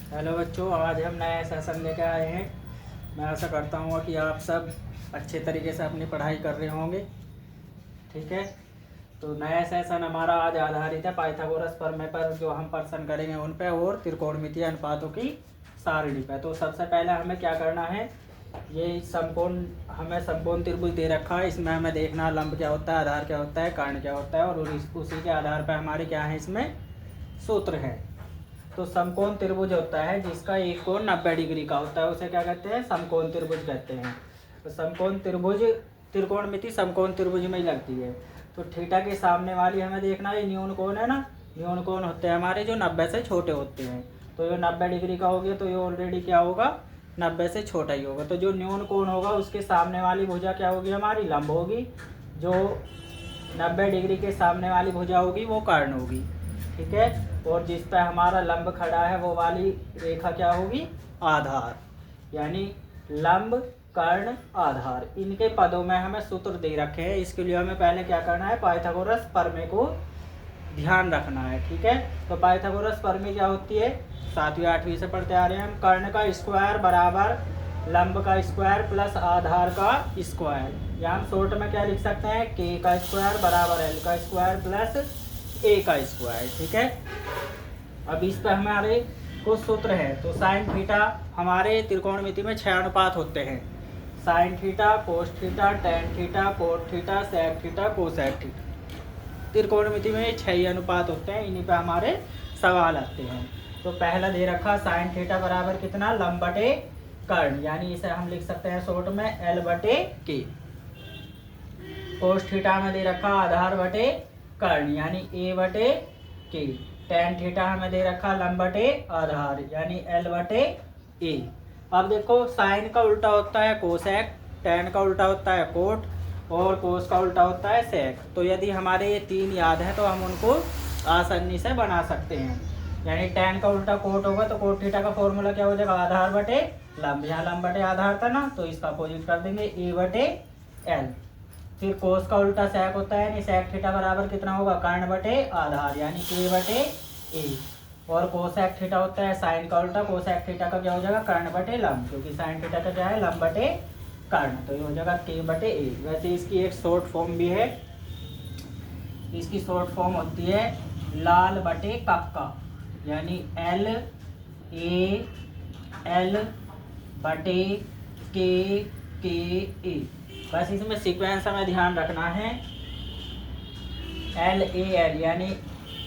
Hello बच्चों, आज हम नया सेशन लेकर आए हैं। मैं आशा करता हूँ कि आप सब अच्छे तरीके से अपनी पढ़ाई कर रहे होंगे। ठीक है, तो नया सेशन हमारा आज आधारित है पाइथागोरस प्रमेय पर, जो हम प्रश्न करेंगे उन पे, और त्रिकोणमितीय अनुपातों की सारणी पे। तो सबसे पहले हमें क्या करना है, ये समकोण, हमें समकोण त्रिभुज दे रखा है। इसमें हमें देखना लंब क्या होता है, आधार क्या होता है, कर्ण क्या होता है, और उसी के आधार पर हमारे क्या है, इसमें सूत्र है। तो समकोण त्रिभुज होता है जिसका एक कोण 90 डिग्री का होता है, उसे क्या कहते हैं, समकोण त्रिभुज कहते हैं। तो समकोण त्रिभुज, त्रिकोणमिति समकोण त्रिभुज में ही लगती है। तो थीटा के सामने वाली हमें देखना है, न्यून कोण है ना। न्यून कोण होते हैं हमारे जो 90 से छोटे होते हैं। तो ये 90 डिग्री का हो गया, तो ये ऑलरेडी क्या होगा, 90 से छोटा ही होगा। तो जो न्यून कोण होगा उसके सामने वाली भुजा क्या होगी, हमारी लंब होगी। जो 90 डिग्री के सामने वाली भुजा होगी वो कर्ण होगी। ठीक है, और जिस पर हमारा लंब खड़ा है वो वाली रेखा क्या होगी, आधार। यानी लंब, कर्ण, आधार, इनके पदों में हमें सूत्र दे रखे हैं। इसके लिए हमें पहले क्या करना है, पाइथागोरस प्रमेय को ध्यान रखना है। ठीक है, तो पाइथागोरस प्रमेय क्या होती है, 7वीं 8वीं से पढ़ते आ रहे हैं हम। कर्ण का स्क्वायर बराबर लंब का स्क्वायर प्लस आधार का स्क्वायर, या हम शॉर्ट में क्या लिख सकते हैं, के का स्क्वायर बराबर एल का स्क्वायर प्लस ए का स्क्वायर। ठीक है, अब इस पर हमारे कुछ सूत्र है। तो साइन थीटा, हमारे त्रिकोणमिति में 6 अनुपात होते हैं। Sine theta, cos theta, tan theta, cot theta, sec theta, cosec theta. त्रिकोणमिति में 6 ही अनुपात होते हैं, इन्हीं पे हमारे सवाल आते हैं। तो पहला दे रखा साइन थीटा बराबर कितना, लंब बटे कर्ण, यानी इसे हम लिख सकते हैं शॉर्ट में एल बटे के। कोस थीटा में दे रखा आधार बटे कर्ण, यानी ए बटे के। टेन थीटा हमें दे रखा लंब बटे आधार, यानी एल बटे ए। अब देखो, साइन का उल्टा होता है कोसेक, टेन का उल्टा होता है कोट, और कोस का उल्टा होता है सेक। तो यदि हमारे ये 3 याद है तो हम उनको आसानी से बना सकते हैं। यानी टेन का उल्टा कोट होगा, तो कोट थीटा का फॉर्मूला क्या हो जाएगा, आधार बटे लंब। यहाँ लंब बटे आधार था ना, तो इसका अपोजिट कर देंगे, ए बटे एल। फिर कोस का उल्टा सेक होता है, यानी सेक थीटा बराबर कितना होगा, कर्ण बटे आधार, यानी के बटे ए। और कोसेक थीटा होता है साइन का उल्टा, कोसेक थीटा का क्या हो जाएगा, कर्ण बटे लंब, क्योंकि साइन थीटा का क्या है, लंब बटे कर्ण। तो ये हो जाएगा के बटे ए। वैसे इसकी एक शॉर्ट फॉर्म भी है, इसकी शॉर्ट फॉर्म होती है लाल बटे कक्का, यानी एल ए एल बटे के ए। बस इसमें सीक्वेंस हमें ध्यान रखना है, एल ए एल, यानी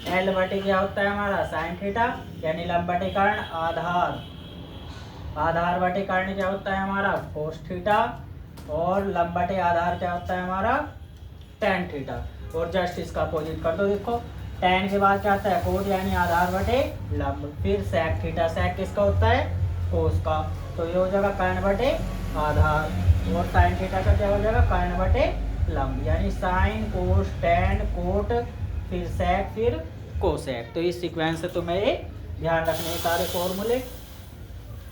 एल बटे क्या होता है हमारा, साइन थीटा, यानी लंब बटे कर्ण, आधार, आधार बटे कर्ण क्या होता है हमारा, कोस थीटा, और लंब बटे आधार क्या होता है हमारा, टेन थीटा। और जस्ट इसका अपोजिट कर दो। देखो, टेन के बाद क्या आता है, कोट, यानी आधार बटे लंब, फिर सेक थीटा, सेक किसका होता है, कोस का। तो ये हो जाएगा कर्ण बटे आधार, और साइन थीटा का क्या हो जाएगा, कर्ण बटे लंब, यानी साइन कोस टेन कोट, फिर सेक, फिर कोसेक। तो इस सीक्वेंस से तुम्हें ये ध्यान रखने हैं, सारे फॉर्मूले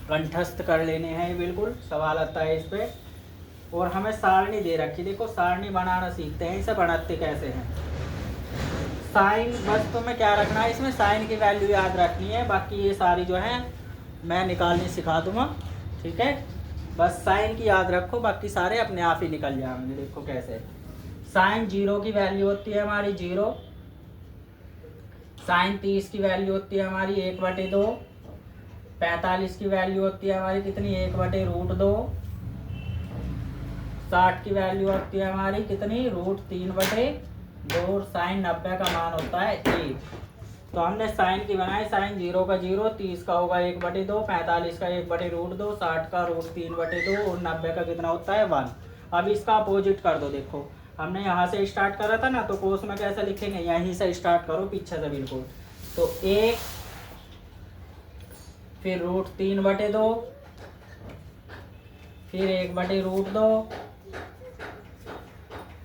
कंठस्थ कर लेने हैं, बिल्कुल सवाल आता है इस पे। और हमें सारणी दे रखी, देखो सारणी बनाना सीखते हैं, इसे बनाते कैसे हैं। साइन, बस तुम्हें क्या रखना है, इसमें साइन की वैल्यू याद रखनी है, बाकी ये सारी जो है मैं निकालनी सिखा दूंगा। ठीक है, बस साइन की याद रखो, बाकी सारे अपने आप ही निकल जाएंगे। देखो कैसे, साइन 0 की वैल्यू होती है हमारी 0। साइन 30 की वैल्यू होती है हमारी 1/2। 45 की वैल्यू होती है हमारी कितनी, 1/√2। 60 की वैल्यू होती है हमारी कितनी, √3/2। और साइन 90 का मान होता है 1। तो हमने साइन की बनाई, साइन 0 का 0, 30 का होगा 1/2, 45 का 1/√2, 60 का √3/2, और 90 का कितना होता है 1। अब इसका अपोजिट कर दो। देखो, हमने यहाँ से स्टार्ट करा था ना, तो कोस में कैसे लिखेंगे, यहीं से स्टार्ट करो, पीछे से बिल्कुल। तो 1, फिर √3/2, फिर 1/√2,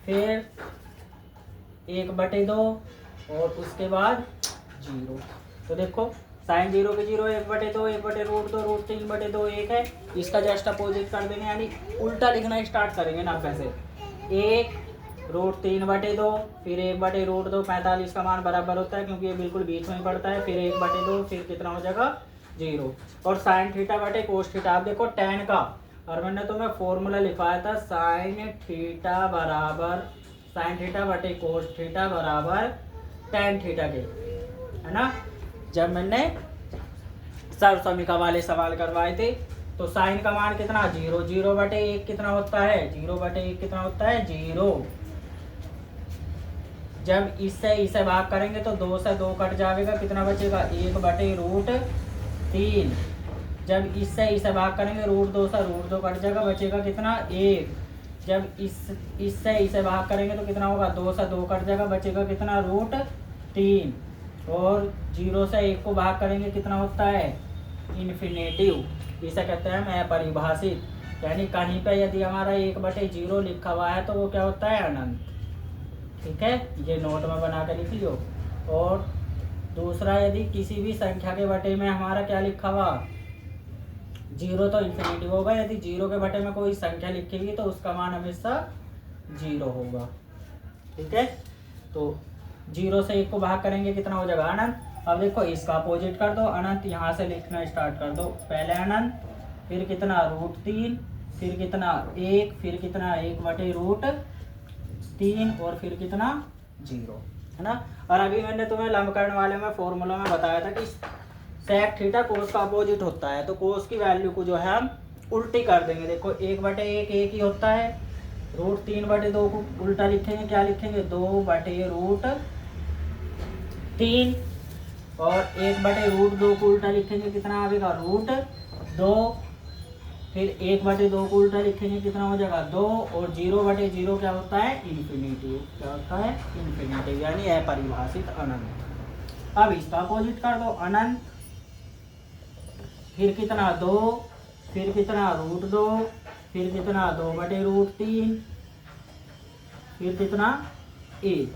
फिर 1/2, और उसके बाद 0। तो देखो, साइन 0 के 0, 1/2, 1/√2, √3/2, 1 है। इसका जस्ट अपोजिट कर देंगे, यानी उल्टा लिखना स्टार्ट करेंगे ना वैसे। 1 √3/2, फिर 1/√2, 45 का मान बराबर होता है क्योंकि ये बिल्कुल बीच में पड़ता है, फिर 1/2, फिर कितना हो जाएगा जीरो। और साइन थीटा बटे कोस थीटा, आप देखो टेन का, और मैंने तुम्हें फॉर्मूला लिखवाया था साइन थीटा बटे कोस थीटा बराबर टेन थीटा के, है ना। जब मैंने सर्वसमीका वाले सवाल करवाए थे तो साइन का मान कितना, जीरो। जीरो बटे एक कितना होता है, जीरो बटे एक कितना होता है, जीरो। जब इससे इसे भाग करेंगे तो दो से दो कट जाएगा, कितना बचेगा, एक बटे रूट तीन। जब इससे इसे भाग करेंगे रूट दो से रूट दो कट जाएगा, बचेगा कितना, एक। जब इससे इसे भाग करेंगे तो कितना होगा, दो से दो कट जाएगा, बचेगा कितना, रूट तीन। और जीरो से एक को भाग करेंगे कितना होता है, इन्फिनेटिव। इसे कहते हैं अपरिभाषित, यानी कहीं पे यदि हमारा एक बटे जीरो लिखा हुआ है तो वो क्या होता है, अनंत। ठीक है, ये नोट में बना कर लिख लियो। और दूसरा, यदि किसी भी संख्या के बटे में हमारा क्या लिखा हुआ, जीरो, तो इन्फिनिटी होगा। यदि जीरो के बटे में कोई संख्या लिखेगी तो उसका मान हमेशा जीरो होगा। ठीक है, तो जीरो से एक को भाग करेंगे कितना हो जाएगा, अनंत। अब देखो इसका अपोजिट कर दो, अनंत। यहाँ से लिखना स्टार्ट कर दो, पहले अनंत, फिर कितना, रूट तीन, फिर कितना, एक, फिर कितना, एक बटे रूट तीन, और फिर कितना, जीरो, है ना। और अभी मैंने तुम्हें लंबकर्ण वाले में फॉर्मूला में बताया था कि सेक थीटा कोस का अपोजिट होता है, तो कोस की वैल्यू को जो है हम उल्टी कर देंगे। देखो एक बटे एक ही होता है, रूट तीन बटे दो को उल्टा लिखेंगे, क्या लिखेंगे, दो बटे रूट तीन। और एक बटे रूट दो को उल्टा लिखेंगे, कितना आएगा, रूट दो। फिर एक बटे दो को उल्टा लिखेंगे, कितना हो जाएगा, दो। और जीरो बटे जीरो क्या होता है, इन्फिनिटी। क्या होता है, इन्फिनिटी, यानी अपरिभाषित, अनंत। अब इसका अपोजिट कर दो, अनंत, फिर कितना, दो, फिर कितना, रूट दो, फिर कितना, दो बटे रूट तीन, फिर कितना, एक।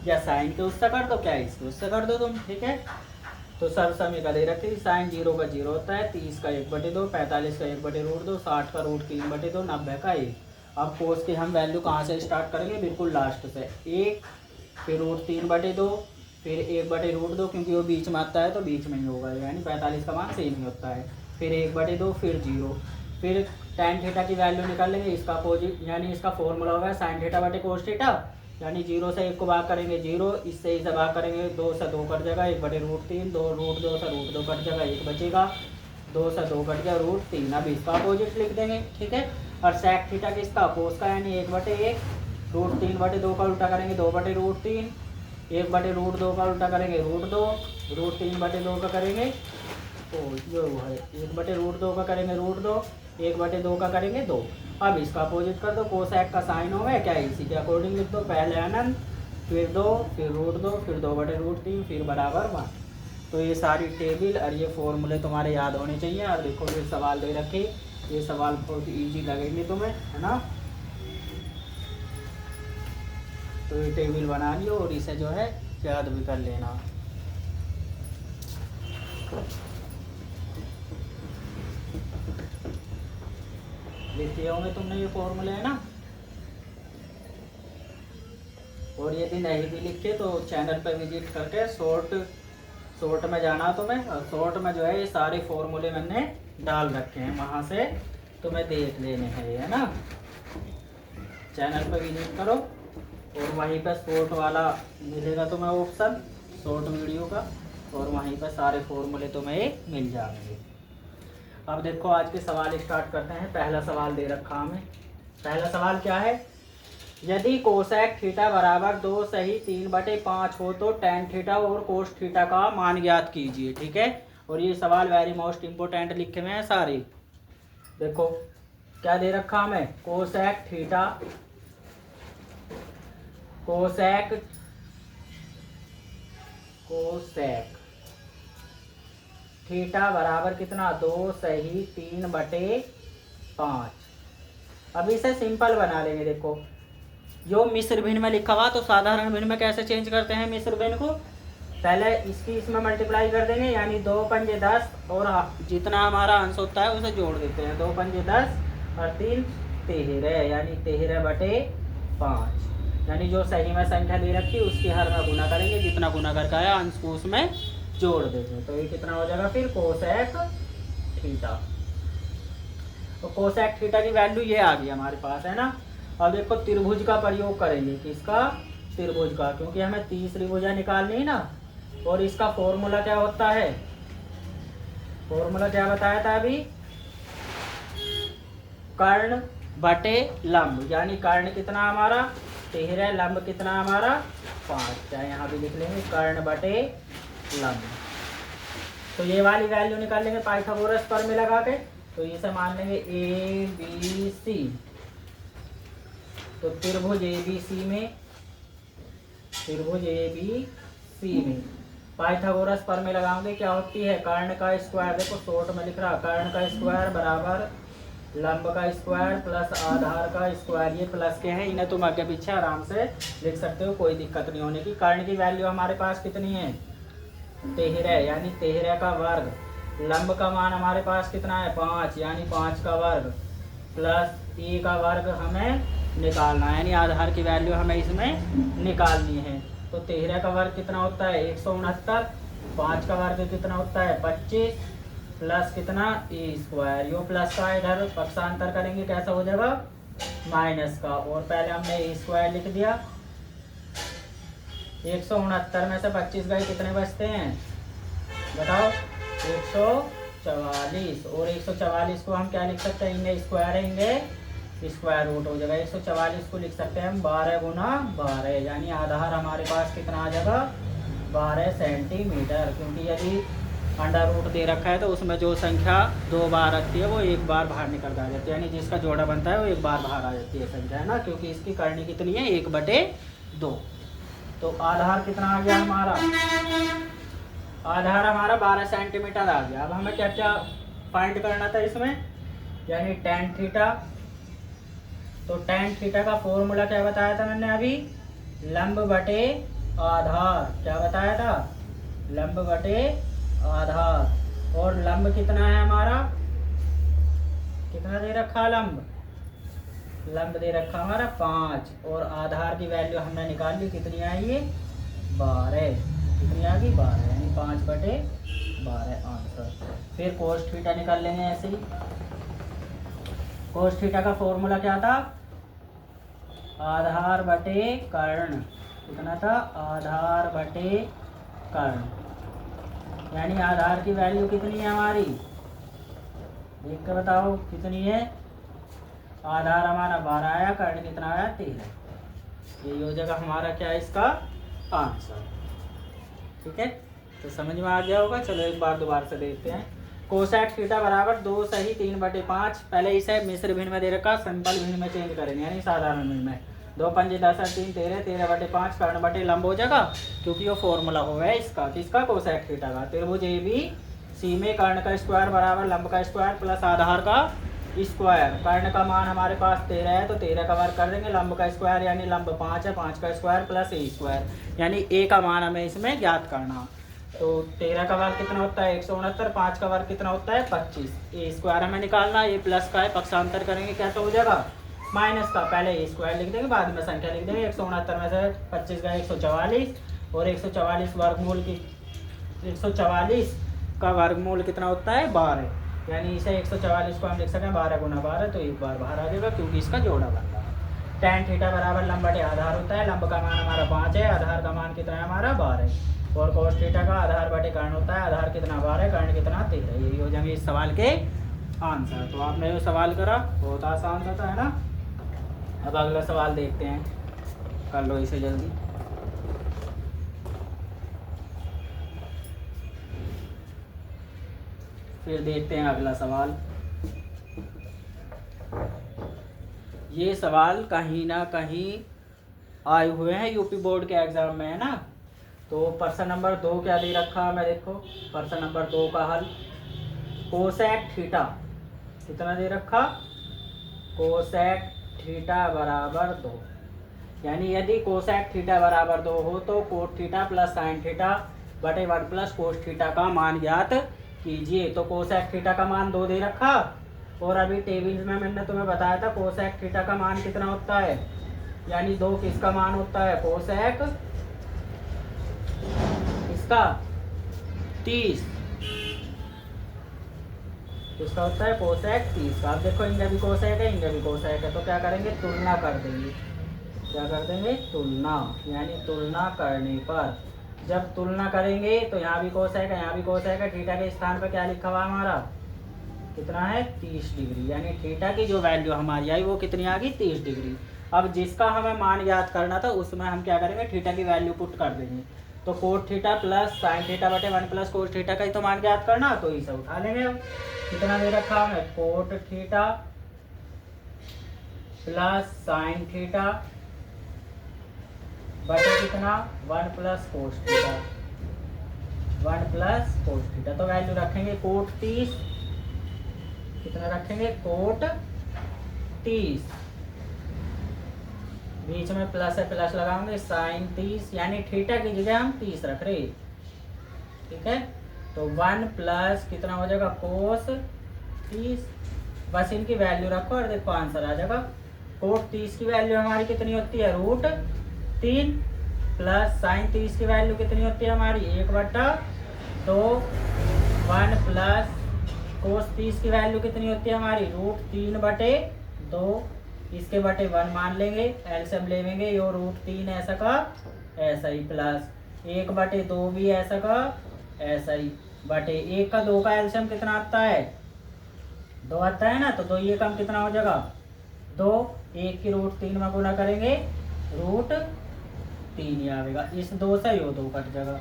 या साइन के उससे कर दो, क्या इसके उससे कर दो तुम। ठीक है, तो सर्वसमीका दे रखी, साइन जीरो का जीरो होता है, 30 का एक बटे दो, 45 का एक बटे रूट दो, 60 का रूट तीन बटे दो, 90 का एक। अब कोस की हम वैल्यू कहाँ से स्टार्ट करेंगे, बिल्कुल लास्ट से, एक, फिर रूट तीन बटे दो, फिर एक बटे रूट दो, क्योंकि वो बीच में आता है तो बीच में ही होगा, यानी 45 का मान सेम ही होता है। फिर एक बटे दो, फिर जीरो। फिर टेन थीटा की वैल्यू निकाल लेंगे, इसका अपोजिट, यानी इसका फॉर्मूला होगा साइन थीटा बटे कोस थीटा, यानी जीरो से एक को भाग करेंगे जीरो, इससे इसे भाग करेंगे, दो से दो कट जाएगा, एक बटे रूट तीन, दो रूट दो से रूट दो कट जाएगा, एक बचेगा, दो से दो कट गया, रूट तीन। अब इसका अपोजिट लिख देंगे। ठीक है, और सेक थीटा किसका, कोस का, यानी एक बटे एक, रूट तीन बटे दो का उल्टा करेंगे, दो बटे रूट तीन, एक बटे रूट दो का उल्टा करेंगे, रूट दो, रूट तीन बटे दो का करेंगे, तो जो है एक बटे रूट दो का करेंगे, रूट दो, एक बटे दो का करेंगे, दो। अब इसका अपोजिट कर दो, कोसेक का साइन हो गया, क्या इसी के अकॉर्डिंग लिख दो, पहले अनंत, फिर दो, फिर रूट दो, फिर दो बटे रूट तीन, फिर बराबर वन। तो ये सारी टेबल और ये फॉर्मूले तुम्हारे याद होने चाहिए। और देखो ये सवाल दे रखे, ये सवाल बहुत ईजी लगेंगे तुम्हें, है ना। तो ये टेबल बना लियो और इसे जो है याद भी कर लेना। लिखे होंगे तुमने ये फॉर्मूले, है ना। और यदि नहीं भी लिखे तो चैनल पर विजिट करके शॉर्ट में जाना तुम्हें, और शॉर्ट में जो है ये सारे फॉर्मूले मैंने डाल रखे हैं, वहाँ से तुम्हें देख लेने हैं, है ना। चैनल पर विजिट करो और वहीं पर शॉर्ट वाला मिलेगा तुम्हें ऑप्शन, शॉर्ट वीडियो का, और वहीं पर सारे फॉर्मूले तुम्हें मिल जाएंगे। अब देखो आज के सवाल स्टार्ट करते हैं। पहला सवाल दे रखा हमें। पहला सवाल क्या है, यदि कोसेक थीटा बराबर 2 सही 3/5 हो तो टेन थीटा और कोस थीटा का मान ज्ञात कीजिए। ठीक है, और ये सवाल वेरी मोस्ट इम्पोर्टेंट लिखे हुए हैं सारे। देखो क्या दे रखा हमें, कोसेक थीटा बराबर कितना, 2 सही 3/5। अब इसे सिंपल बना लेंगे। देखो जो मिश्र भिन्न में लिखा हुआ तो साधारण भिन्न में कैसे चेंज करते हैं मिश्र भिन्न को, पहले इसकी इसमें मल्टीप्लाई कर देंगे, यानी 2 पंजे 10, और जितना हमारा अंश होता है उसे जोड़ देते हैं। 2 पंजे 10 और 3 13, यानी 13/5। यानी जो सही में संख्या दे रखी उसकी हर में गुना करेंगे, जितना गुना करके आया अंश को उसमें जोड़ देंगे तो ये कितना हो जाएगा फिर कोसेक थीटा। तो कोसेक थीटा की वैल्यू ये आ गई हमारे पास, है ना। अब देखो त्रिभुज का प्रयोग करेंगे, किसका, त्रिभुज का, क्योंकि हमें 30 भुजा निकालनी है ना। और इसका फॉर्मूला क्या होता है, फॉर्मूला क्या बताया था अभी, कर्ण बटे लंब, यानी कर्ण कितना हमारा 13, लंब कितना हमारा 5, चाहे यहाँ भी लिख लेंगे कर्ण बटे लंब। तो ये वाली वैल्यू निकाल लेंगे पाइथागोरस पर में लगा के। तो इसे मान लेंगे ए बी सी। तो त्रिभुज ए बी सी में, त्रिभुज ए बी सी में पाइथागोरस पर में लगाओगे क्या होती है, कर्ण का स्क्वायर, देखो शॉर्ट में लिख रहा, कर्ण का स्क्वायर बराबर लंब का स्क्वायर प्लस आधार का स्क्वायर। ये प्लस के हैं, इन्हें तुम आगे पीछे आराम से लिख सकते हो, कोई दिक्कत नहीं होने की। कर्ण की वैल्यू हमारे पास कितनी है 13, यानी 13 का वर्ग। लंब का मान हमारे पास कितना है 5, यानी 5 का वर्ग प्लस ए का वर्ग हमें निकालना है, यानी आधार की वैल्यू हमें इसमें निकालनी है। तो 13 का वर्ग कितना होता है 169, 5 का वर्ग कितना होता है 25 प्लस कितना ए स्क्वायर, यो प्लस का इधर पक्षांतर करेंगे कैसा हो जाएगा माइनस का, और पहले हमने ए स्क्वायर लिख दिया। 169 में से 25 गए कितने बचते हैं बताओ 144, और 144 को हम क्या लिख सकते हैं, इनमें स्क्वायर है, स्क्वायर रूट हो जाएगा। 144 को लिख सकते हैं हम 12 गुना 12, यानी आधार हमारे पास कितना आ जाएगा 12 सेंटीमीटर, क्योंकि यदि अंडर रूट दे रखा है तो उसमें जो संख्या 2 बार रखती है वो एक बार बाहर निकल आ जाती है, यानी जिसका जोड़ा बनता है वो एक बार बाहर आ जाती है संख्या, है ना, क्योंकि इसकी करनी कितनी है 1/2। तो आधार कितना आ गया हमारा, आधार हमारा 12 सेंटीमीटर आ गया। अब हमें क्या क्या फाइंड करना था इसमें, यानी tan थीटा। तो tan थीटा का फॉर्मूला क्या बताया था मैंने अभी, लंब बटे आधार, क्या बताया था लंब बटे आधार। और लंब कितना है हमारा, कितना दे रखा लंब, लंब दे रखा हमारा 5, और आधार की वैल्यू हमने निकाल ली, कितनी आई ये 12, कितनी आ गई 12, यानी 5/12 आंसर। फिर कोस थीटा निकाल लेंगे ऐसे ही। कोस थीटा का फॉर्मूला क्या था, आधार बटे कर्ण, कितना था आधार बटे कर्ण, यानी आधार की वैल्यू कितनी है हमारी, देख कर बताओ कितनी है, आधार हमारा 12 आया, कर्ण कितना आया 13। ये हो जाएगा हमारा क्या है इसका आंसर, ठीक है। तो समझ में आ गया होगा। चलो एक बार दोबारा से देखते हैं। कोसेक थीटा बराबर 2 सही 3/5, पहले इसे मिश्र भिन्न में दे रखा, सिंपल भिन्न में चेंज करेंगे, यानी साधारण भिन्न में। 2 पंजे 10 और 3 13, 13/5 कर्ण बटे लंब हो जाएगा, क्योंकि वो फॉर्मूला हो है इसका, किसका कोसेक थीटा का। त्रिभुज ए बी सी में कर्ण का स्क्वायर बराबर लंब का स्क्वायर प्लस आधार का स्क्वायर। कर्ण का मान हमारे पास 13 है, तो 13 का वर्ग कर देंगे, लंब का स्क्वायर यानी लंब 5 है, 5 का स्क्वायर प्लस ए स्क्वायर, यानी ए का मान हमें इसमें ज्ञात करना। तो 13 का वर्ग कितना होता है 169, 5 का वर्ग कितना होता है 25, ए स्क्वायर हमें निकालना, ये प्लस का है, पक्षांतर करेंगे कैसा हो जाएगा माइनस का, पहले ए स्क्वायर लिख देंगे बाद में संख्या लिख देंगे। 169 में से 25 गए 144, और 144 वर्गमूल की 144 का वर्गमूल कितना होता है 12, यानी इसे 144 को हम लिख सकते हैं 12 गुना 12, तो एक बार बाहर आ जाएगा क्योंकि इसका जोड़ा बन रहा है। tan थीटा बराबर लंब बटे आधार होता है, लंब का मान हमारा 5 है, आधार का मान कितना है हमारा 12, और cos थीटा का आधार बटे कर्ण होता है, आधार कितना 12, कर्ण कितना 13। यही हो जाएंगे इस सवाल के आंसर। तो आपने जो सवाल करा बहुत आसान सा था, है ना। अब अगला सवाल देखते हैं, कर लो इसे जल्दी। फिर देखते हैं अगला सवाल। ये सवाल कहीं ना कहीं आए हुए हैं यूपी बोर्ड के एग्जाम में, है ना। तो प्रश्न नंबर 2 क्या दे रखा है मैं देखो, प्रश्न नंबर 2 का हल, कोसेक थीटा कितना दे रखा, कोसेक थीटा बराबर 2, यानी यदि कोसेक थीटा बराबर 2 हो तो cot theta plus sine theta बटे 1 प्लस कोस थीटा का मान ज्ञात कीजिए। तो कोसेक थीटा का मान 2 दे रखा, और अभी टेबल में मैंने तुम्हें बताया था कोसेक थीटा का मान कितना होता है, यानी 2 किसका मान होता है कोसेक, इसका 30 इसका होता है कोसेक 30 का। अब देखो इनका भी कोसेक है, इनका भी कोसेक है, तो क्या करेंगे तुलना कर देंगे। क्या कर देंगे तुलना, यानी तुलना करने पर जब तुलना करेंगे तो यहाँ भी कोसेक है, यहाँ भी कोसेक है। थीटा के स्थान पर क्या लिखा हुआ हमारा कितना है 30 डिग्री, यानी थीटा की जो वैल्यू हमारी आई वो कितनी आ गई 30 डिग्री। अब जिसका हमें मान ज्ञात करना था उसमें हम क्या करेंगे थीटा की वैल्यू पुट कर देंगे। तो cot theta plus sine theta बटे 1 प्लस कोस थीटा का ही तो मान ज्ञात करना, तो इसे उठा लेंगे। अब कितना दे रखा हमें cot theta plus sine theta बटे कितना 1 plus cos theta, 1 plus cos theta. तो वैल्यू रखेंगे कोट 30, कितना रखेंगे कोट 30, बीच में प्लस है प्लस लगाएंगे साइन 30, यानी थीटा की जगह हम 30 रख रहे, ठीक है। तो 1 प्लस कितना हो जाएगा कोस 30, बस इनकी वैल्यू रखो और देखो आंसर आ जाएगा। कोट 30 की वैल्यू हमारी कितनी होती है √3 प्लस साइन 30 की वैल्यू कितनी होती है हमारी 1/2, 1 प्लस कोस 30 की वैल्यू कितनी होती है हमारी √3/2, इसके बटे 1 मान लेंगे, एलसीएम लेंगे, यो √3 ऐसा का ऐसा ही प्लस 1/2 भी ऐसा का ऐसा ही बटे 1 का 2 का एलसीएम कितना आता है 2 आता है ना, तो 2 ये कम कितना हो जाएगा 2, 1 की √3 में गुना करेंगे √3 ही आएगा। इस 2 से यो 2 कट जाएगा,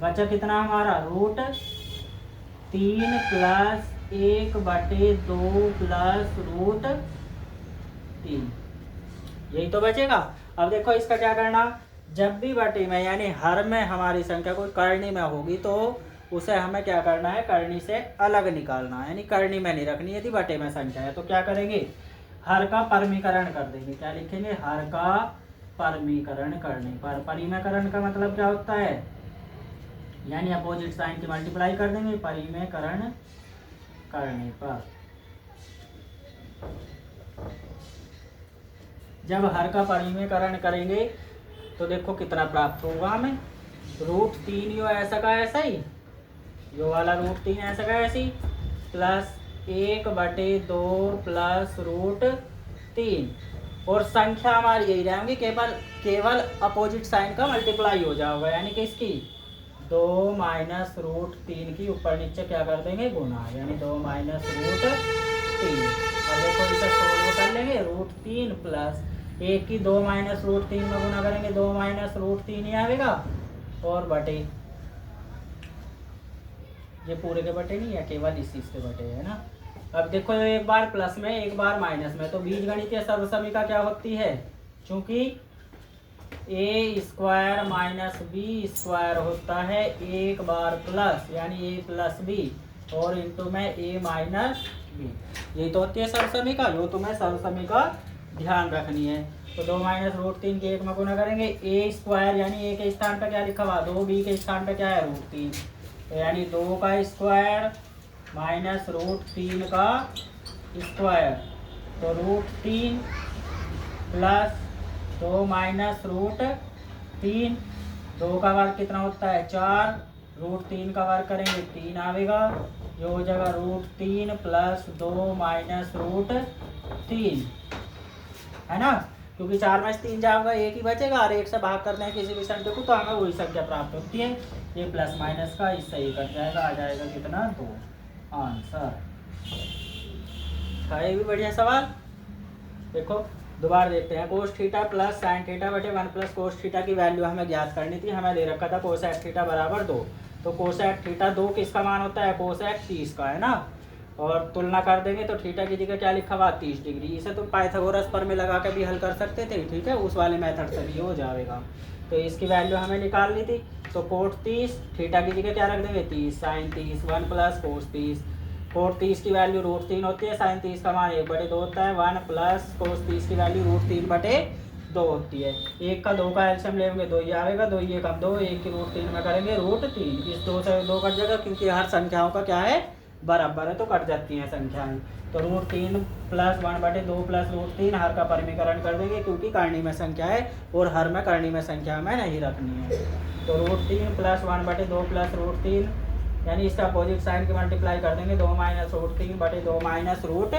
बचा कितना हमारा √3 प्लस 1/2 प्लस √3, यही तो बचेगा। अब देखो इसका क्या करना, जब भी बटे में यानी हर में हमारी संख्या कोई करनी में होगी तो उसे हमें क्या करना है करनी से अलग निकालना है, यानी करनी में नहीं रखनी। यदि बटे में संख्या है तो क्या करेंगे हर का परमीकरण कर देंगे। क्या लिखेंगे हर का परमीकरण करने पर, परिमीकरण का मतलब क्या होता है यानी अपोजिट साइन की मल्टीप्लाई कर देंगे परिमीकरण करने पर। जब हर का परिमीकरण करेंगे तो देखो कितना प्राप्त होगा हमें √3 यो ऐसा का ऐसा ही, यो वाला √3 ऐसा का ऐसी प्लस 1/2 प्लस √3, और संख्या हमारी यही रहेंगी, केवल अपोजिट साइन का मल्टीप्लाई हो जाएगा, यानी कि इसकी 2 माइनस √3 की ऊपर नीचे क्या कर देंगे गुना, यानी 2 माइनस √3। और देखो इसे सोल्व कर लेंगे √3 प्लस 1 की 2 माइनस √3 में गुना करेंगे 2 माइनस √3 ही आएगा, और बटे ये पूरे के बटे नहीं है केवल इस चीज के बटे है ना। अब देखो एक बार प्लस में एक बार माइनस में, तो बीजगणितीय सर्वसमीका क्या होती है, चूंकि a² माइनस b² होता है एक बार प्लस यानी a प्लस बी और इंटू में a माइनस बी, यही तो होती है सर्वसमीका, जो तुम्हें सर्वसमीका ध्यान रखनी है। तो 2 माइनस √3 के 1 में गुना करेंगे a² यानी a के स्थान पर क्या लिखा हुआ 2, b के स्थान पर क्या है √3, तो यानी 2 का स्क्वायर माइनस √3 का स्क्वायर, तो √3 प्लस 2 माइनस √3, 2 का वर्ग कितना होता है 4, √3 का वर्ग करेंगे 3 आएगा, ये हो जाएगा √3 प्लस 2 माइनस √3 है ना, क्योंकि 4 में से 3 जाएगा 1 ही बचेगा, और 1 से भाग करते हैं किसी भी संख्या को तो हमें वही संख्या प्राप्त होती है। ये प्लस माइनस का इससे ही कट जाएगा, आ जाएगा कितना 2 आंसर। है भी बढ़िया सवाल। देखो दोबारा देखते हैं, cos theta plus sine theta बटे 1 प्लस कोस थीटा की वैल्यू हमें ज्ञात करनी थी, हमें दे रखा था कोसेक थीटा बराबर 2, तो कोसेक थीटा 2 किसका मान होता है कोसेक 30 का है ना, और तुलना कर देंगे तो थीटा की जगह क्या लिखा हुआ 30 डिग्री, इसे तुम पाइथागोरस पर में लगा के भी हल कर सकते थे, ठीक है, उस वाले मेथड से भी हो जाएगा। तो इसकी वैल्यू हमें निकालनी थी, तो कोट 30 थीटा की जगह क्या रख देंगे 30 साइन 30 1 प्लस कोस 30, कोट 30 की वैल्यू √3 होती है, साइन 30 का मान 1/2 होता है, 1 प्लस कोस 30 की वैल्यू √3/2 होती है। 1 का 2 का एलसीएम लेंगे 2 ही आएगा, 2 ये कम 2, 1 की √3 में करेंगे √3, इस 2 से 2 कट जाएगा क्योंकि हर संख्याओं का क्या है बराबर है तो कट जाती हैं संख्याएं। तो √3 प्लस 1/2 प्लस √3 हर का परिमीकरण कर देंगे क्योंकि करनी में संख्या है और हर में करनी में संख्या में नहीं रखनी है। तो √3 प्लस 1/2 प्लस √3 यानी इसका अपोजिट साइन की मल्टीप्लाई कर देंगे 2 माइनस रूट 3 बटे 2 minus root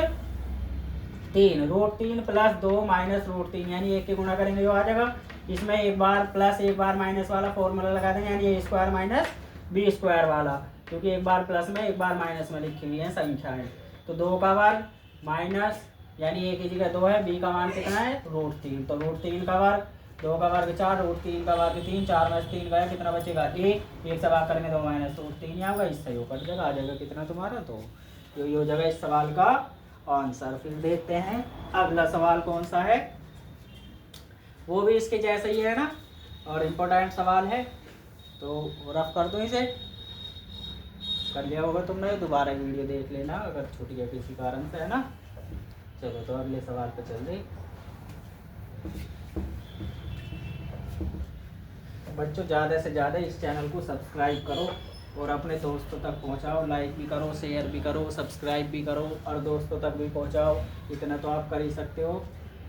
3, root 3 plus 2 minus root 3, यानी एक के गुणा करेंगे जो आ जाएगा। इसमें एक बार प्लस एक बार माइनस वाला फॉर्मूला लगा देंगे, यानी ए स्क्वायर माइनस बी स्क्वायर वाला, क्योंकि एक बार प्लस में एक बार माइनस में लिखी हुई है संख्याएं। तो 2 का वर्ग माइनस, यानी ए की जगह 2 है, बी का मान कितना है रूट 3, तो रूट 3 का वर्ग, 2 का वर्ग 4, रूट 3 का वर्ग 3, 4 में 3 गया, कितना बचेगा 1, 1 से भाग करेंगे 2 माइनस रूट 3 ही आएगा, इससे यो कट जाएगा, आ जाएगा कितना तुम्हारा, तो ये हो जाएगा इस सवाल का आंसर। फिर देखते हैं अगला सवाल कौन सा है, वो भी इसके जैसा ही है ना, और इम्पोर्टेंट सवाल है, तो रफ कर दो इसे। कर लिया होगा तुमने, दोबारा वीडियो देख लेना अगर छूट गया किसी कारण से, है ना। चलो तो अगले सवाल पे चल रही। बच्चों ज़्यादा से ज़्यादा इस चैनल को सब्सक्राइब करो और अपने दोस्तों तक पहुंचाओ, लाइक भी करो, शेयर भी करो, सब्सक्राइब भी करो और दोस्तों तक भी पहुंचाओ, इतना तो आप कर ही सकते हो।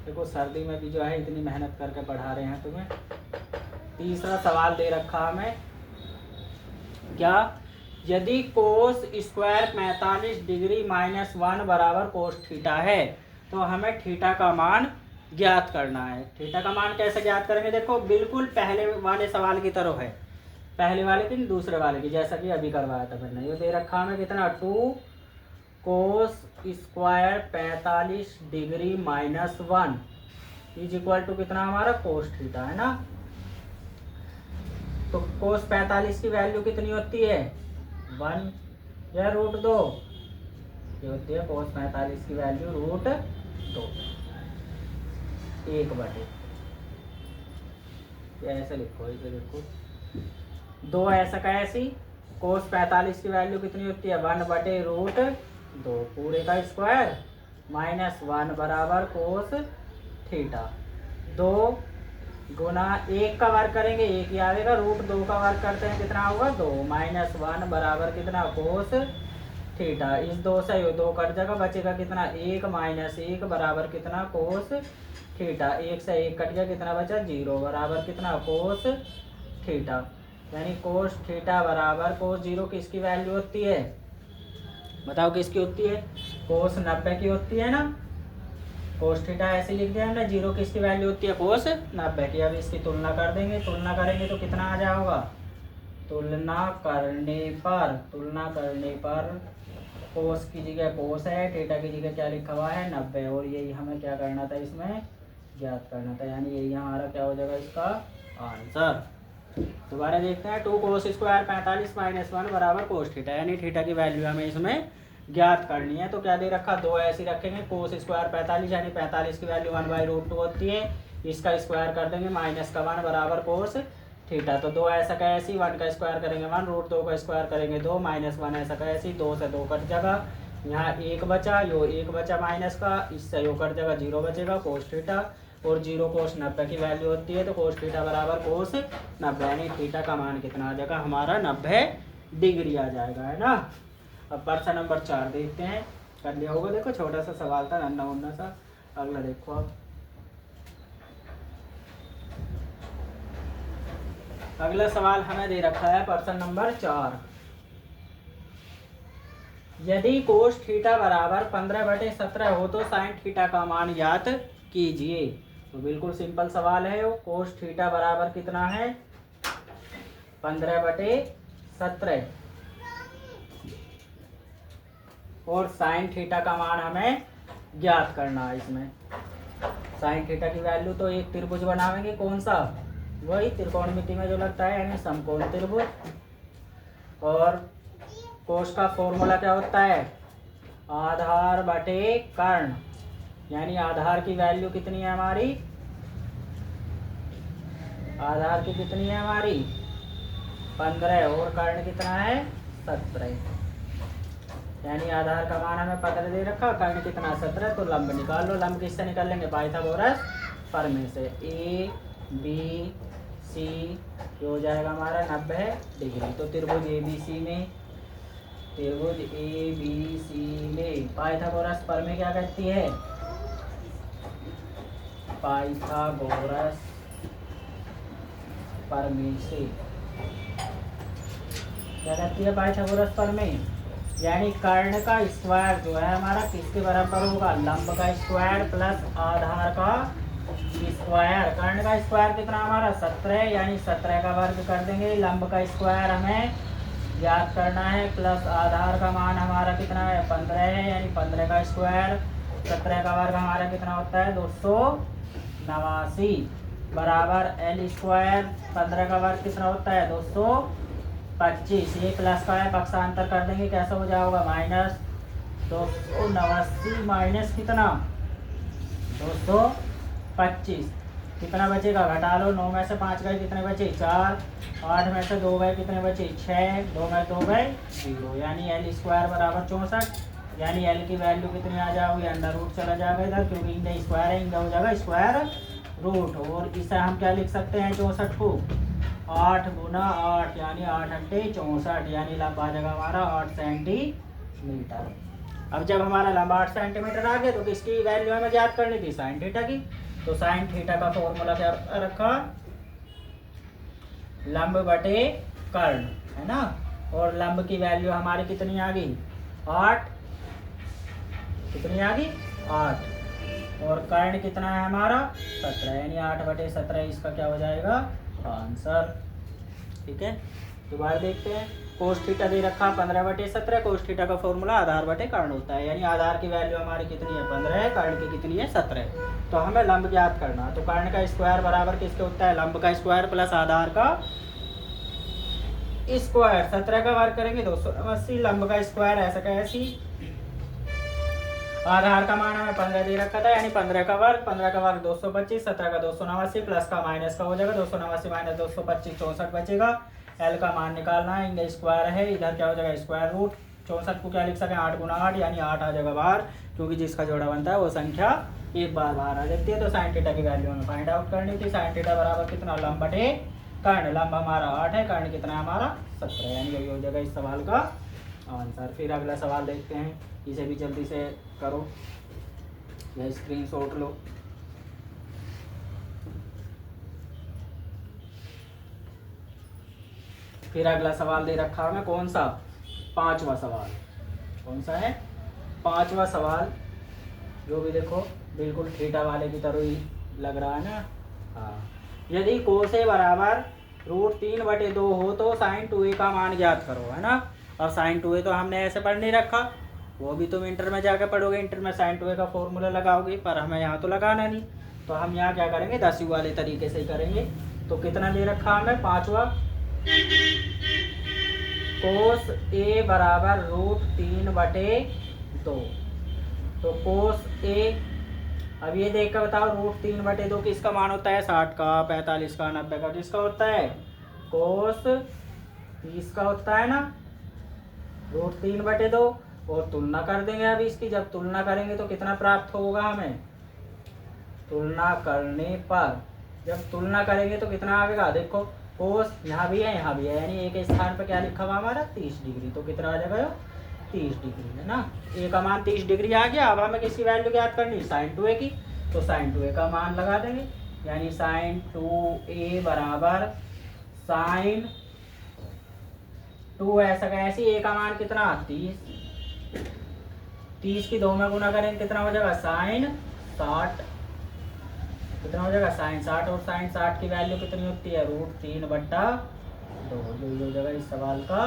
देखो सर्दी में भी जो है इतनी मेहनत करके पढ़ा रहे हैं तुम्हें। तीसरा सवाल दे रखा हमें क्या, यदि कोस स्क्वायर 45 डिग्री माइनस 1 बराबर कोस थीटा है तो हमें थीटा का मान ज्ञात करना है। थीटा का मान कैसे ज्ञात करेंगे, देखो बिल्कुल पहले वाले सवाल की तरह है, पहले वाले की दूसरे वाले की, जैसा कि अभी करवाया था मैंने। ये दे रखा हमें कितना 2 cos square 45 degree minus 1 is equal to कितना हमारा कोस थीटा, है ना। तो कोस 45 की वैल्यू कितनी होती है 1 या रूट 2, ये होती है कोस 45 की वैल्यू रूट 2, 1 बटे, ऐसे लिखो, इसे लिखो 2 ऐसा कैसी, कोस 45 की वैल्यू कितनी होती है 1 बटे रूट 2 पूरे का स्क्वायर माइनस 1 बराबर कोस थीटा, 2 गुना 1 का वर्ग करेंगे 1 ही आएगा, रूट 2 का वर्ग करते हैं कितना होगा 2 माइनस 1 बराबर कितना कोस थीटा, इस 2 से ये 2 कट जाएगा, बचेगा कितना 1 माइनस 1 बराबर कितना कोस थीटा, 1 से 1 कट गया, कितना बचा 0 बराबर कितना कोस थीटा, यानी कोस थीटा बराबर कोस 0 किसकी वैल्यू होती है, बताओ किसकी होती है, कोस 90 की होती है ना। कोस थीटा ऐसे लिख दिया हमने, 0 किसकी वैल्यू होती है कोस 90 की। अब इसकी तुलना कर देंगे, तुलना करेंगे तो कितना आ जाएगा, तुलना करने पर कोस की जगह कोस है, थीटा की जगह क्या लिखा हुआ है 90, और यही हमें क्या करना था इसमें ज्ञात करना था, यानी यही हमारा क्या हो जाएगा इसका आंसर। दोबारा देखते हैं, 2 कोस स्क्वायर 45 माइनस 1 बराबर कोस थीटा, यानी थीटा की वैल्यू हमें इसमें ज्ञात करनी है। तो क्या दे रखा 2 ऐसी रखेंगे, कोस स्क्वायर 45 यानी 45 की वैल्यू 1 बाई रूट 2 होती है, इसका स्क्वायर कर देंगे माइनस का 1 बराबर कोस थीटा, तो 2 ऐसा कैसी 1 का स्क्वायर करेंगे 1, रूट 2 का स्क्वायर करेंगे 2, माइनस 1 ऐसा कैसी 2 से 2 कट जाएगा, यहाँ 1 बचा, यो 1 बचा माइनस का, इससे यो कट जाएगा 0 बचेगा कोस थीटा, और 0 कोस 90 की वैल्यू होती है, तो कोस थीटा बराबर कोस 90, यानी थीटा का मान कितना आ जाएगा हमारा 90 डिग्री आ जाएगा, है ना। अब प्रश्न नंबर 4 देखते हैं, कर लिया होगा, देखो छोटा सा सवाल था नन्ना मुन्ना सा। अगला देखो अब, अगला सवाल हमें दे रखा है प्रश्न नंबर 4, यदि कोस थीटा बराबर 15/17 हो तो साइन थीटा का मान ज्ञात कीजिए। तो बिल्कुल सिंपल सवाल है, वो कोस थीटा बराबर कितना है 15/17 और साइन थीटा का मान हमें ज्ञात करना है। इसमें साइन थीटा की वैल्यू तो एक त्रिभुज बनावेंगे, कौन सा, वही त्रिकोणमिति में जो लगता है यानी समकोण त्रिभुज, और कोस का फॉर्मूला क्या होता है आधार बटे कर्ण, यानी आधार की वैल्यू कितनी है हमारी, आधार की कितनी है हमारी 15 और कर्ण कितना है 17, यानी आधार का मान हमें 15 दे रखा, कर्ण कितना 17, तो लंब निकाल लो। लंब किससे निकाल लेंगे पाइथागोरस प्रमेय से, ए बी सी हो जाएगा हमारा 90 डिग्री। तो त्रिभुज ए बी सी में, त्रिभुज ए बी सी में पाइथागोरस प्रमेय क्या कहती है, पाइथागोरस प्रमेय से क्या कहती है पाइथागोरस प्रमेय, यानी कर्ण का स्क्वायर जो है हमारा किसके बराबर होगा, लंब का स्क्वायर प्लस आधार का स्क्वायर। कर्ण का स्क्वायर कितना हमारा 17, यानी 17 का वर्ग कर देंगे। लंब का स्क्वायर हमें याद करना है, प्लस आधार का मान हमारा कितना है 15 है, यानी 15 का स्क्वायर। 17 का वर्ग हमारा कितना होता है 289 बराबर एल स्क्वायर। 15 का वर्ग कितना होता है 225। ये प्लस का है, पक्षांतर कर देंगे, कैसा हो जाएगा माइनस 289 माइनस कितना 225। कितना बचेगा घटा लो, 9 में से 5 गए कितने बचे 4, 8 में से 2 गए कितने बचे 6, 2 में 2 गए 0, यानी एल स्क्वायर बराबर 64। यानी एल की वैल्यू कितनी आ जाएगी, अंडर रूट चला जाएगा इधर, क्योंकि इंडा स्क्वायर है, इंडा हो जाएगा स्क्वायर रूट। और इसे हम क्या लिख सकते हैं 64 को 8 गुना 8, यानी 8 अंटे 64, यानी लंबा आ जाएगा हमारा 8 सेंटीमीटर। अब जब हमारा लंबा 8 सेंटीमीटर आ गया तो किसकी वैल्यू हमें ज्ञात करनी थी, साइन थीटा की। तो साइन थीटा का फॉर्मूला क्या रखा, लंब बटे कर्ण, है ना। और लंब की वैल्यू हमारी कितनी आ गई 8, कितनी आ गई 8, और कर्ण कितना है हमारा 17, यानी 8 बटे 17 इसका क्या हो जाएगा आंसर। ठीक है, दोबारा देखते हैं। कोस थीटा दे रखा 15 बटे 17, कोस थीटा का फॉर्मूला आधार बटे कर्ण होता है, यानी आधार की वैल्यू हमारी कितनी है 15 है, कर्ण की कितनी है 17। तो हमें लंब ज्ञात करना, तो कर्ण का स्क्वायर बराबर किसके होता है, लंब का स्क्वायर प्लस आधार का स्क्वायर। 17 का वर्ग करेंगे 280, लंब का स्क्वायर ऐसा कैसी, आधार का मान हमें 15 दे रखा था, यानी 15 का वर्ग 225, 17 का 289, प्लस का माइनस का हो जाएगा 289 माइनस 225 64 बचेगा। एल का मान निकालना है, इंडा स्क्वायर है, इधर क्या हो जाएगा स्क्वायर रूट। 64 को क्या लिख सकें 8 गुना 8, यानी 8 आ जाएगा बाहर, क्योंकि जिसका जोड़ा बनता है वो संख्या एक बार बाहर आ जाती है। तो साइन थीटा की वैल्यू हमें फाइंड आउट करनी थी। साइन थीटा बराबर कितना, लंब बटे कर्ण, लंब हमारा 8 है, कर्ण कितना है हमारा 17, यानी यही हो जाएगा इस सवाल का आंसर। फिर अगला सवाल देखते हैं, इसे भी जल्दी से करो, यह स्क्रीनशॉट लो। फिर अगला सवाल दे रखा हमें कौन सा, 5वां सवाल। कौन सा है 5वां सवाल, जो भी देखो बिल्कुल थीटा वाले की तरह ही लग रहा है ना। हाँ, यदि कोस ए बराबर √3/2 हो तो साइन 2a का मान ज्ञात करो, है ना। और साइन 2a तो हमने ऐसे पढ़ नहीं रखा, वो भी तुम इंटर में जाकर पढ़ोगे, इंटर में साइन 2a का फॉर्मूला लगाओगे, पर हमें यहाँ तो लगाना नहीं। तो हम यहाँ क्या करेंगे 10 वाले तरीके से ही करेंगे। तो कितना दे रखा हमें 5वां, कोस ए बराबर √3/2। तो कोस ए, अब ये देख कर बताओ √3/2 किसका मान होता है 60 का, 45 का, 90 का, किसका होता है कोस 30 का होता है ना, √3/2। और तुलना कर देंगे अब इसकी, जब तुलना करेंगे तो कितना प्राप्त होगा हमें, तुलना करने पर जब तुलना करेंगे तो कितना आएगा, देखो कोस यहाँ भी है यहाँ भी है, यानी एक स्थान पर क्या लिखा हुआ हमारा 30 डिग्री, तो कितना आ जाएगा 30 डिग्री, है ना। ए का मान 30 डिग्री आ गया। अब हमें किसकी वैल्यू ज्ञात करनी, साइन 2a की। तो साइन 2a का मान लगा देंगे, यानी साइन 2a बराबर साइन 2 ऐसा कैसी, ए का मान कितना 30 की 2 में गुना करेंगे कितना हो जाएगा साइन 60, कितना हो जाएगा साइन 60, और साइन 60 की वैल्यू कितनी होती है √3/2। जो हो जाएगा इस सवाल का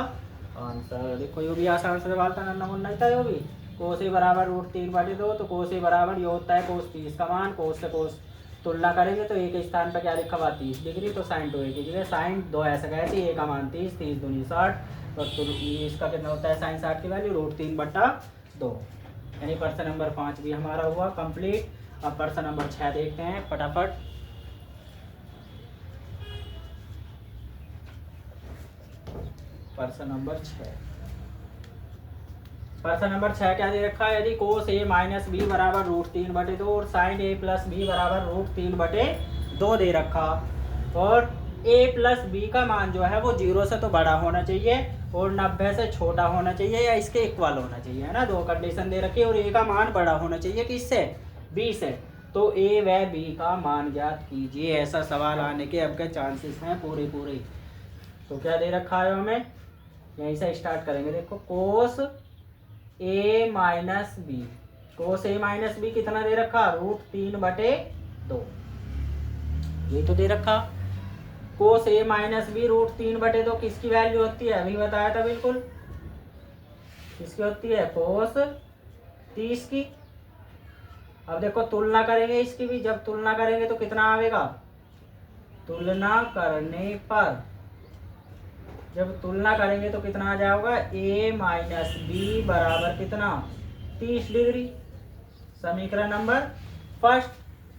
आंसर। देखो ये भी आसान से सवाल था, नन्ना मुन्ना था ये भी। कोस ए बराबर √3/2, तो कोस ए बराबर ये होता है कोस 30 का मान, कोस से कोस तुलना करेंगे तो एक स्थान पर क्या लिखा हुआ 30 डिग्री, तो साइन 2a की जगह साइन 2 ऐसा कैसे, ए का मान 30, 30 दूनी 60, और इसका कितना होता है साइन 60 की वैल्यू √3/2, यानी प्रश्न नंबर 5 भी हमारा हुआ कंप्लीट। अब प्रश्न नंबर 6 देखते हैं फटाफट। प्रश्न नंबर 6 क्या दे रखा है, यदि कोस a माइनस बी बराबर √3/2 और साइन a प्लस बी बराबर √3/2 दे रखा, और a प्लस बी का मान जो है वो 0 से तो बड़ा होना चाहिए और 90 से छोटा होना चाहिए या इसके इक्वल होना चाहिए, है ना। 2 कंडीशन दे रखी है, और a का मान बड़ा होना चाहिए किससे, b से। तो a व b का मान ज्ञात कीजिए, ऐसा सवाल आने के अब के चांसेस हैं पूरे। तो क्या दे रखा है हमें, यहीं से स्टार्ट करेंगे। देखो कोस ए माइनस बी, कोस ए माइनस बी कितना दे रखा, √3/2, ये तो दे रखा। कोस ए माइनस बी √3/2 किसकी वैल्यू होती है, अभी बताया था बिल्कुल, किसकी होती है, कोस 30 की। अब देखो तुलना करेंगे इसकी भी, जब तुलना करेंगे तो कितना आएगा, तुलना करने पर जब तुलना करेंगे तो कितना आ जाएगा, ए माइनस बी बराबर कितना, 30 डिग्री, समीकरण नंबर फर्स्ट।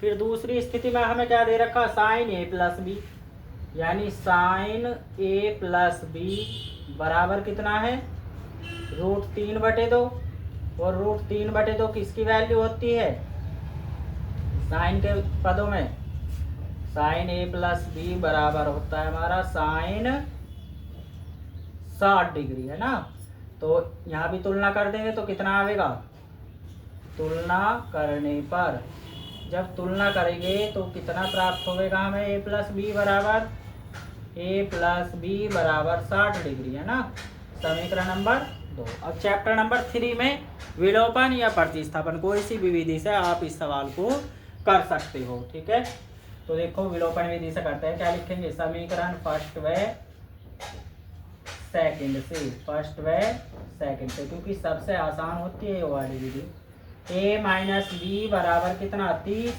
फिर दूसरी स्थिति में हमें क्या दे रखा, साइन ए प्लस बी, यानी साइन ए प्लस बी बराबर कितना है, √3/2, और √3/2 किसकी वैल्यू होती है, साइन के पदों में, साइन ए प्लस बी बराबर होता है हमारा साइन 60 डिग्री, है ना। तो यहाँ भी तुलना कर देंगे तो कितना आएगा, तुलना करने पर, जब तुलना करेंगे तो कितना प्राप्त होगा हमें, ए प्लस बी बराबर 60 डिग्री, है ना, समीकरण नंबर 2। अब चैप्टर नंबर 3 में विलोपन या प्रतिस्थापन, कोई सी भी विधि से आप इस सवाल को कर सकते हो, ठीक है। तो देखो विलोपन विधि से करते हैं, क्या लिखेंगे, समीकरण फर्स्ट व सेकंड से, फर्स्ट व सेकंड से, क्योंकि सबसे आसान होती है ये वाली विधि। ए माइनस बी बराबर कितना, 30,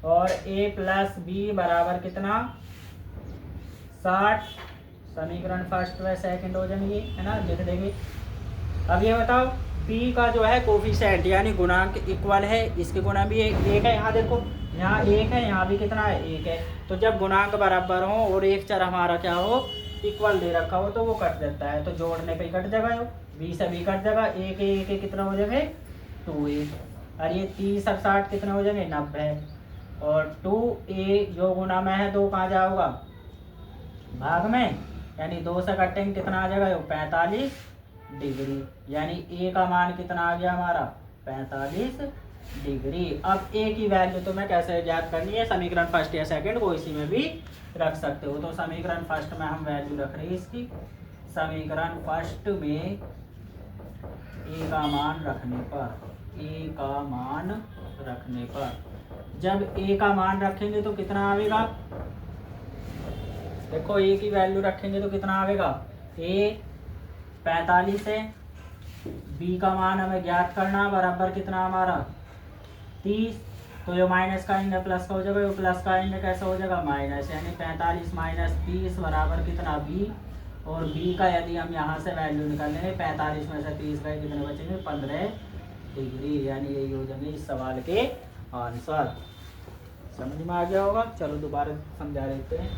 और ए प्लस बी बराबर कितना, 60, समीकरण फर्स्ट व सेकंड हो जाएंगे, है ना, लिख देंगे। अब ये बताओ p का जो है कोफिशिएंट यानी गुणांक इक्वल है, इसके गुणा भी एक है, यहाँ देखो यहाँ 1 है, यहाँ भी कितना है, 1 है। तो जब गुणांक बराबर हो और एक चर हमारा क्या हो, इक्वल दे रखा हो, तो वो कट जाता है, तो जोड़ने पे कट जाएगा, 20 से भी कट जाएगा, 1 कितना हो जाएंगे, 2a, और ये 30 और 60 कितने हो जाएंगे, 90, और 2a जो गुना में है 2 कहाँ जाओगा, भाग में, यानी 2 से कटेंगे कितना आ जाएगा, 45 डिग्री, यानी a का मान कितना आ गया हमारा, 45 डिग्री। अब a की वैल्यू तो मैं कैसे ज्ञात करनी है, समीकरण फर्स्ट या सेकंड को इसी में भी रख सकते हो। तो समीकरण फर्स्ट में हम वैल्यू रख रहे हैं इसकी, समीकरण फर्स्ट में a का मान रखने पर, a का मान रखने पर, जब a का मान रखेंगे तो कितना आएगा, देखो a की वैल्यू रखेंगे तो कितना आएगा, a 45 है, b का मान हमें ज्ञात करना, बराबर कितना हमारा 30, तो जो माइनस का इंड प्लस का हो जाएगा, वो प्लस का इंड कैसा हो जाएगा, माइनस, यानी 45 माइनस 30 बराबर कितना b, और b का यदि हम यहाँ से वैल्यू निकालेंगे 45 में से 30 गए कितने बचेंगे, 15 डिग्री, यानी यही हो जाएंगे इस सवाल के आंसर। समझ में आ गया होगा, चलो दोबारा समझा देते हैं।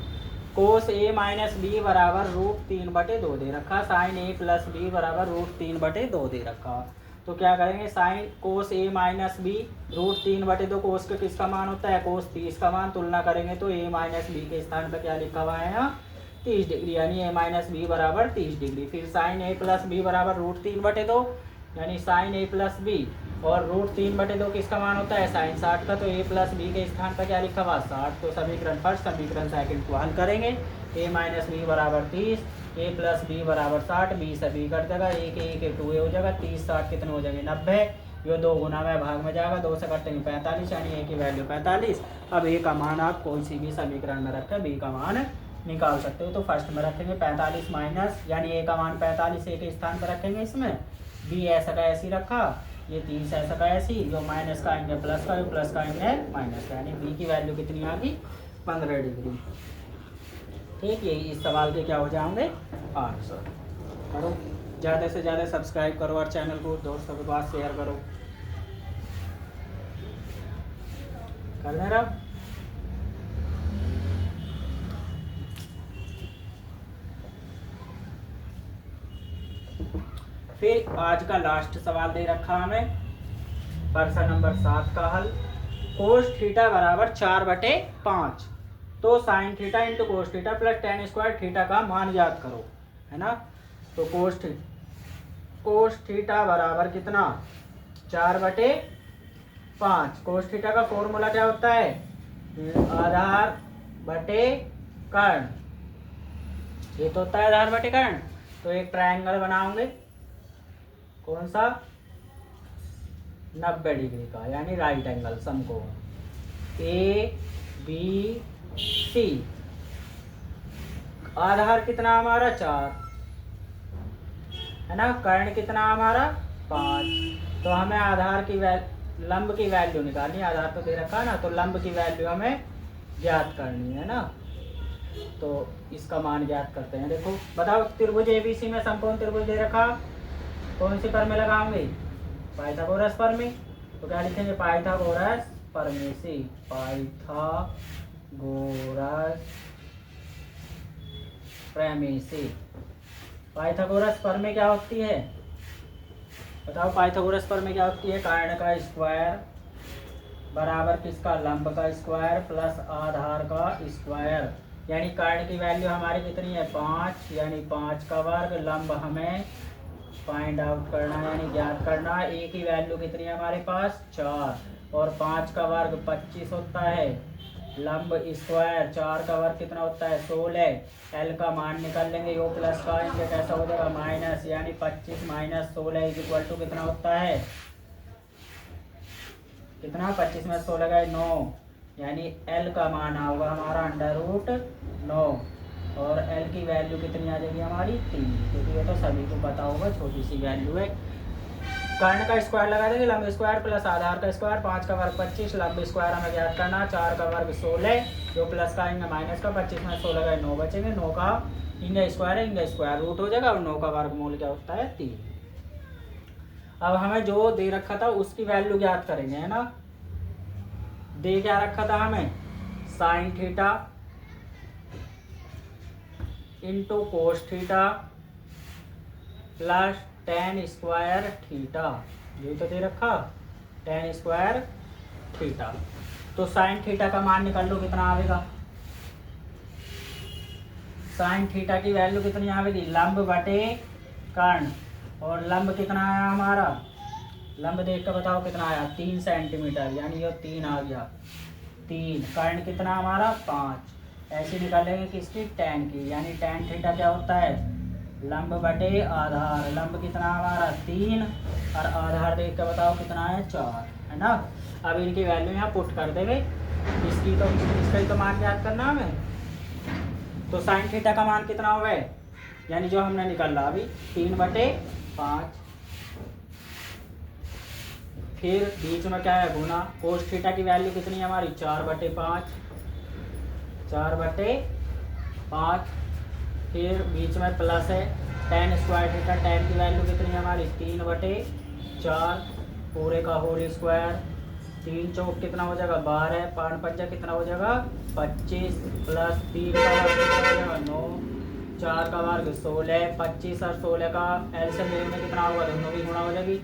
कोस ए माइनस बी बराबर √3/2 दे रखा, साइन ए प्लस बी बराबर √3/2 दे रखा, तो क्या करेंगे, साइन कोस ए माइनस बी √3/2, कोस के किसका मान होता है, कोस 30 का मान, तुलना करेंगे तो ए माइनस बी के स्थान पर क्या लिखा हुआ है यहाँ, 30 डिग्री, यानी ए माइनस बी बराबर 30 डिग्री। फिर साइन ए प्लस बी बराबर √3/2, यानी साइन ए प्लस बी, और √3/2 किसका मान होता है, साइन 60 का, तो a प्लस बी के स्थान पर क्या लिखा हुआ, 60। तो समीकरण फर्स्ट समीकरण सेकंड को हल करेंगे, a माइनस बी बराबर 30, a प्लस बी बराबर 60, b से b कट जाएगा, 1 2a हो जाएगा, 30 60 कितने हो जाएंगे, 90, ये 2 गुना में भाग में जाएगा, 2 से कटेंगे 45, यानी a की वैल्यू 45। अब a का मान आप कोई सी भी समीकरण में रखें b का मान निकाल सकते हो। तो फर्स्ट में रखेंगे 45 माइनस, यानी a का मान 45 a के स्थान पर रखेंगे, इसमें b ऐसा का ऐसी रखा, ये 30 ऐसा का ऐसी, जो माइनस का आएंगे प्लस का, प्लस का आएंगे माइनस का, यानी b की वैल्यू कितनी आ गई, 15 डिग्री। ठीक है, इस सवाल के क्या हो जाएंगे आंसर। करो ज़्यादा से ज़्यादा सब्सक्राइब करो और चैनल को दोस्तों के पास शेयर करो, कर दे रहा। फिर आज का लास्ट सवाल दे रखा हमें, प्रश्न नंबर 7 का हल, कोस थीटा बराबर 4/5, तो sine theta into cos theta plus tan square theta का मान ज्ञात करो, है ना। तो कोस थीटा बराबर कितना, 4/5, कोस थीटा का फॉर्मूला क्या होता है, आधार बटे कर्ण, ये तो होता है आधार बटे कर्ण, तो एक ट्रायंगल बनाओगे, कौन सा, 90 डिग्री का, यानी राइट एंगल समकोण, ABC। आधार कितना हमारा 4 है ना, कर्ण कितना हमारा 5। तो हमें आधार की लंब की वैल्यू निकालनी है, आधार तो दे रखा है ना, तो लंब की वैल्यू हमें ज्ञात करनी है ना। तो इसका मान ज्ञात करते हैं। देखो बताओ, त्रिभुज एबीसी में समकोण त्रिभुज दे रखा, कौन सी पर में लगाओगे, पाइथागोरस पर में। तो क्या लिखेंगे, पाइथागोरस परमेसी, पाइथागोरस प्रमेसी। पाइथागोरस पर में क्या होती है, बताओ, पाइथागोरस पर में क्या होती है, कर्ण का स्क्वायर बराबर किसका, लंब का स्क्वायर प्लस आधार का स्क्वायर। यानी कर्ण की वैल्यू हमारी कितनी है 5, यानी 5 का वर्ग, लंब हमें फाइंड आउट करना यानी ज्ञात करना। ए की वैल्यू कितनी है हमारे पास 4, और 5 का वर्ग 25 होता है, लंब स्क्वायर 4 का वर्ग कितना होता है 16। एल का मान निकाल लेंगे, यो प्लस का आएंगे, कैसा हो जाएगा माइनस, यानी 25 माइनस 16 इज इक्वल टू कितना होता है, कितना, 25 में 16 गए 9, यानी एल का मान होगा हमारा √9, और एल की वैल्यू कितनी आ जाएगी हमारी 3, क्योंकि ये तो सभी को पता होगा, छोटी सी वैल्यू है। कर्ण का स्क्वायर लगा देंगे, लंब स्क्वायर प्लस आधार का स्क्वायर, 5 का वर्ग 25, लंब स्क्वायर हमें ज्ञात करना, 4 का वर्ग 16, जो प्लस का आएंगे माइनस का, 25 में 16 गए 9 बचेंगे, 9 का इंगे स्क्वायर है, इंगे स्क्वायर रूट हो जाएगा, और 9 का वर्गमूल क्या होता है 3। अब हमें जो दे रखा था उसकी वैल्यू ज्ञात करेंगे, है ना। दे क्या रखा था हमें, sine theta into cos theta plus ten square theta, ये तो दे रखा, टेन स्क्वायर थीटा। तो साइन थीटा का मान निकाल लो कितना आएगा, साइन थीटा की वैल्यू कितनी आएगी, लंब बटे कर्ण, और लंब कितना आया हमारा, लंब देख कर बताओ कितना आया 3 सेंटीमीटर, यानी ये 3 आ गया 3, कर्ण कितना हमारा 5। ऐसे निकालेंगे किसकी, tan की, यानी tan थीटा क्या होता है, लंब बटे आधार, लंब कितना हमारा 3, और आधार देख कर बताओ कितना है 4, है ना। अब इनकी वैल्यू यहाँ पुट कर देंगे, इसकी तो इसका ही तो मान याद करना हमें। तो साइन थीटा का मान कितना हो गए, यानी जो हमने निकाला अभी 3/5, फिर बीच में क्या है गुना, कोस थीटा की वैल्यू कितनी है हमारी 4/5, 4/5, फिर बीच में प्लस है, टेन स्क्वायर थीटा, टेन की वैल्यू कितनी है हमारी 3/4, पूरे का होल स्क्वायर, 3 चौक कितना हो जाएगा 12, 5 पंजा कितना हो जाएगा 25, प्लस 3 का वर्ग कितना हो जाएगा 9, 4 का वर्ग 16, 25 और 16 का एलसीएम लेने में कितना होगा, दोनों की गुणा हो जाएगी,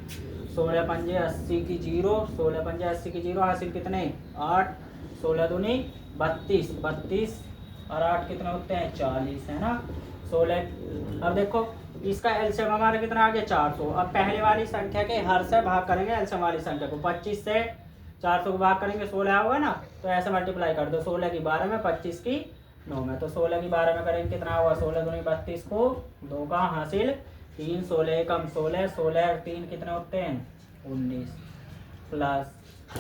16 पंजे 80 की 0, 16 पंजे 80 की 0, हासिल कितने 8, 16 दूनी 32, 32 और 8 कितने होते हैं 40, है ना 16। अब देखो इसका एलसीएम हमारा कितना आ गया 400। अब पहले वाली संख्या के हर से भाग करेंगे एलसीएम वाली संख्या को, 25 से 400 को भाग करेंगे 16 होगा ना, तो ऐसे मल्टीप्लाई कर दो, 16 की 12 में 25 की 9 में, तो 16 की 12 में करेंगे कितना होगा 16 दूनी 32 को 2 का हासिल 3, 16 कम 16, 16 और 3 कितने होते हैं 19, प्लस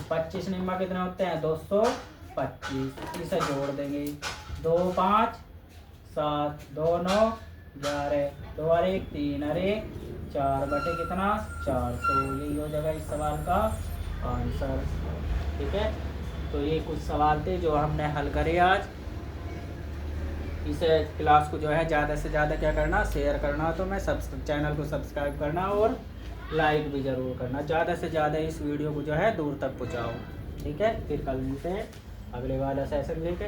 25 निम्मा कितने होते हैं 225, इसे जोड़ देंगे 2 5 7 2 9 11, 2 और 1 3 और 1 4 बटे कितना 400, यही हो जाएगा इस सवाल का आंसर। ठीक है, तो ये कुछ सवाल थे जो हमने हल करे आज। इसे क्लास को जो है ज़्यादा से ज़्यादा क्या करना, शेयर करना, तो मैं चैनल को सब्सक्राइब करना और लाइक भी ज़रूर करना, ज़्यादा से ज़्यादा इस वीडियो को जो है दूर तक पहुँचाओ। ठीक है, फिर कल मिलते हैं अगले वाला सेशन लेके।